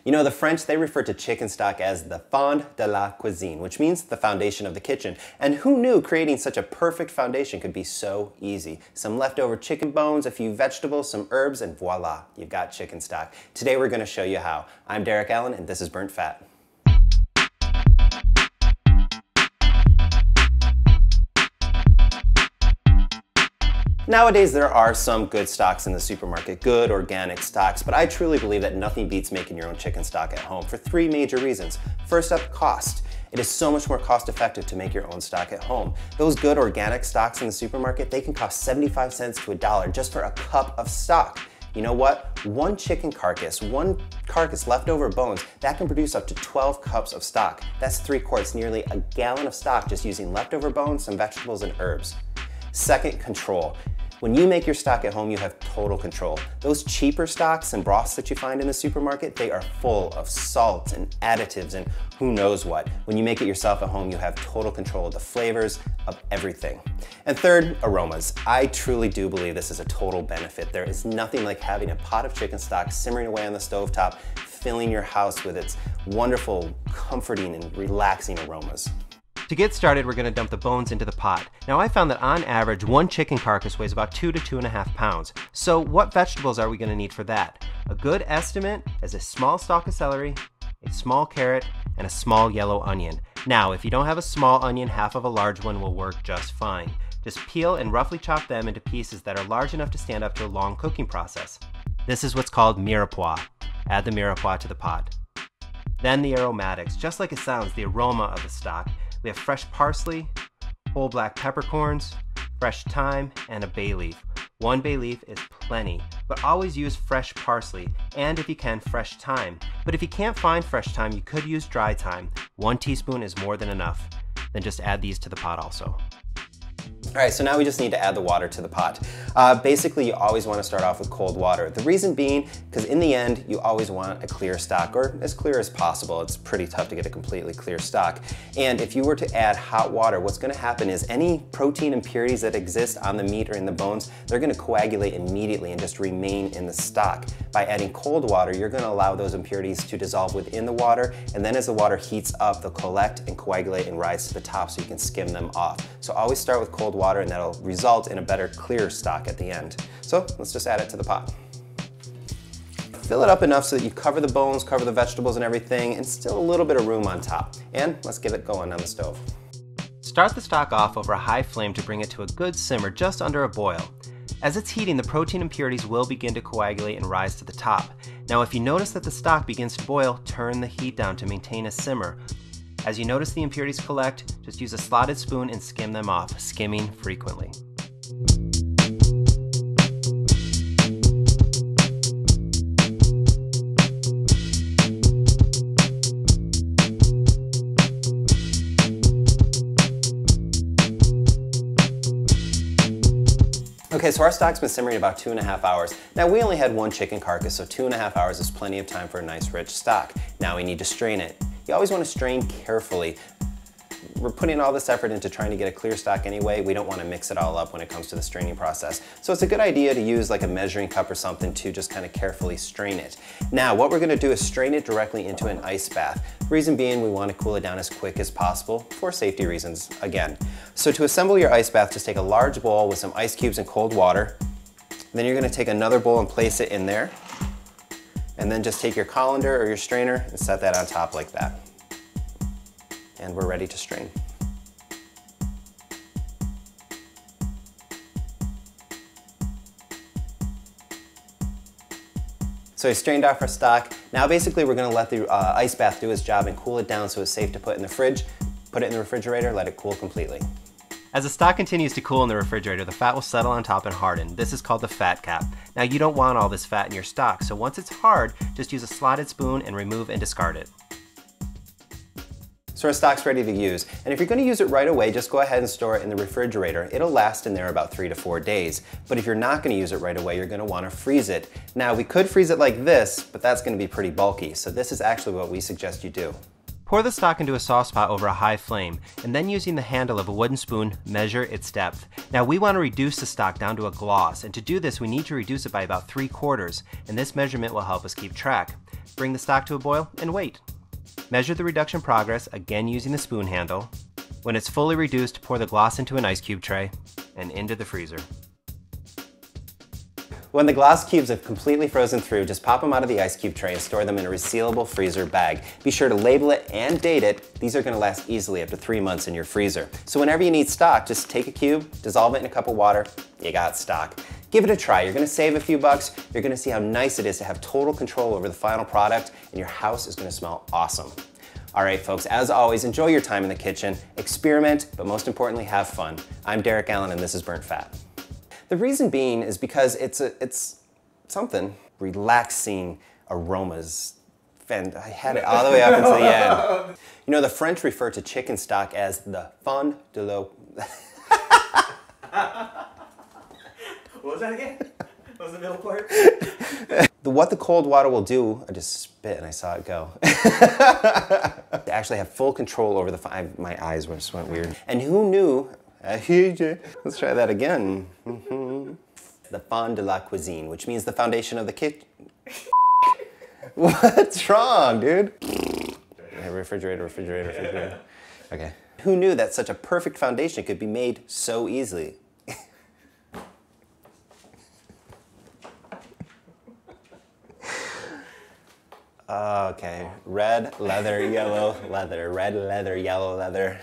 You know, the French, they refer to chicken stock as the fond de la cuisine, which means the foundation of the kitchen. And who knew creating such a perfect foundation could be so easy? Some leftover chicken bones, a few vegetables, some herbs, and voila, you've got chicken stock. Today we're going to show you how. I'm Derek Allen, and this is Burnt Fat. Nowadays, there are some good stocks in the supermarket, good organic stocks, but I truly believe that nothing beats making your own chicken stock at home for three major reasons. First up, cost. It is so much more cost effective to make your own stock at home. Those good organic stocks in the supermarket, they can cost 75 cents to $1 just for a cup of stock. You know what? One chicken carcass, one carcass leftover bones, that can produce up to 12 cups of stock. That's 3 quarts, nearly a gallon of stock just using leftover bones, some vegetables, and herbs. Second, control. When you make your stock at home, you have total control. Those cheaper stocks and broths that you find in the supermarket, they are full of salts and additives and who knows what. When you make it yourself at home, you have total control of the flavors of everything. And third, aromas. I truly do believe this is a total benefit. There is nothing like having a pot of chicken stock simmering away on the stovetop, filling your house with its wonderful, comforting, and relaxing aromas. To get started, we're going to dump the bones into the pot. Now I found that on average, one chicken carcass weighs about 2 to 2.5 pounds. So what vegetables are we going to need for that? A good estimate is a small stalk of celery, a small carrot, and a small yellow onion. Now, if you don't have a small onion, half of a large one will work just fine. Just peel and roughly chop them into pieces that are large enough to stand up to a long cooking process. This is what's called mirepoix. Add the mirepoix to the pot. Then the aromatics, just like it sounds, the aroma of the stock. We have fresh parsley, whole black peppercorns, fresh thyme, and a bay leaf. One bay leaf is plenty, but always use fresh parsley, and if you can, fresh thyme. But if you can't find fresh thyme, you could use dry thyme. 1 teaspoon is more than enough. Then just add these to the pot also. All right, so now we just need to add the water to the pot. Basically, you always want to start off with cold water. The reason being, because in the end, you always want a clear stock, or as clear as possible. It's pretty tough to get a completely clear stock. And if you were to add hot water, what's going to happen is any protein impurities that exist on the meat or in the bones, they're going to coagulate immediately and just remain in the stock. By adding cold water, you're going to allow those impurities to dissolve within the water, and then as the water heats up, they'll collect and coagulate and rise to the top so you can skim them off. So always start with cold water, and that'll result in a better, clear stock at the end. So let's just add it to the pot. Fill it up enough so that you cover the bones, cover the vegetables and everything, and still a little bit of room on top. And let's get it going on the stove. Start the stock off over a high flame to bring it to a good simmer just under a boil. As it's heating, the protein impurities will begin to coagulate and rise to the top. Now, if you notice that the stock begins to boil, turn the heat down to maintain a simmer. As you notice the impurities collect, just use a slotted spoon and skim them off, skimming frequently. Okay, so our stock's been simmering about 2.5 hours. Now we only had one chicken carcass, so 2.5 hours is plenty of time for a nice rich stock. Now we need to strain it. You always want to strain carefully. We're putting all this effort into trying to get a clear stock anyway. We don't want to mix it all up when it comes to the straining process. So it's a good idea to use like a measuring cup or something to just kind of carefully strain it. Now what we're going to do is strain it directly into an ice bath. Reason being, we want to cool it down as quick as possible for safety reasons again. So to assemble your ice bath, just take a large bowl with some ice cubes and cold water. Then you're going to take another bowl and place it in there. And then just take your colander or your strainer and set that on top like that. And we're ready to strain. So we strained off our stock. Now basically we're going to let the ice bath do its job and cool it down so it's safe to put in the fridge. Put it in the refrigerator, let it cool completely. As the stock continues to cool in the refrigerator, the fat will settle on top and harden. This is called the fat cap. Now you don't want all this fat in your stock, so once it's hard, just use a slotted spoon and remove and discard it. So our stock's ready to use. And if you're going to use it right away, just go ahead and store it in the refrigerator. It'll last in there about 3 to 4 days. But if you're not going to use it right away, you're going to want to freeze it. Now we could freeze it like this, but that's going to be pretty bulky. So this is actually what we suggest you do. Pour the stock into a saucepan over a high flame, and then using the handle of a wooden spoon, measure its depth. Now we want to reduce the stock down to a gloss, and to do this we need to reduce it by about 3/4, and this measurement will help us keep track. Bring the stock to a boil and wait. Measure the reduction progress, again using the spoon handle. When it's fully reduced, pour the gloss into an ice cube tray and into the freezer. When the glass cubes have completely frozen through, just pop them out of the ice cube tray and store them in a resealable freezer bag. Be sure to label it and date it. These are going to last easily up to 3 months in your freezer. So whenever you need stock, just take a cube, dissolve it in a cup of water, you got stock. Give it a try. You're going to save a few bucks. You're going to see how nice it is to have total control over the final product, and your house is going to smell awesome. All right, folks, as always, enjoy your time in the kitchen, experiment, but most importantly, have fun. I'm Derek Allen, and this is Burnt Fat. The reason being is because it's something. Relaxing aromas. And I had it all the way up until the end. You know, the French refer to chicken stock as the fond de l'eau. What was that again? What was the middle part? What the cold water will do, I just spit and I saw it go. I actually have full control over my eyes just went weird. And who knew, let's try that again. The fond de la cuisine, which means the foundation of the kitchen. What's wrong, dude? Refrigerator. Okay. Who knew that such a perfect foundation could be made so easily? Okay, red leather, yellow leather, red leather, yellow leather.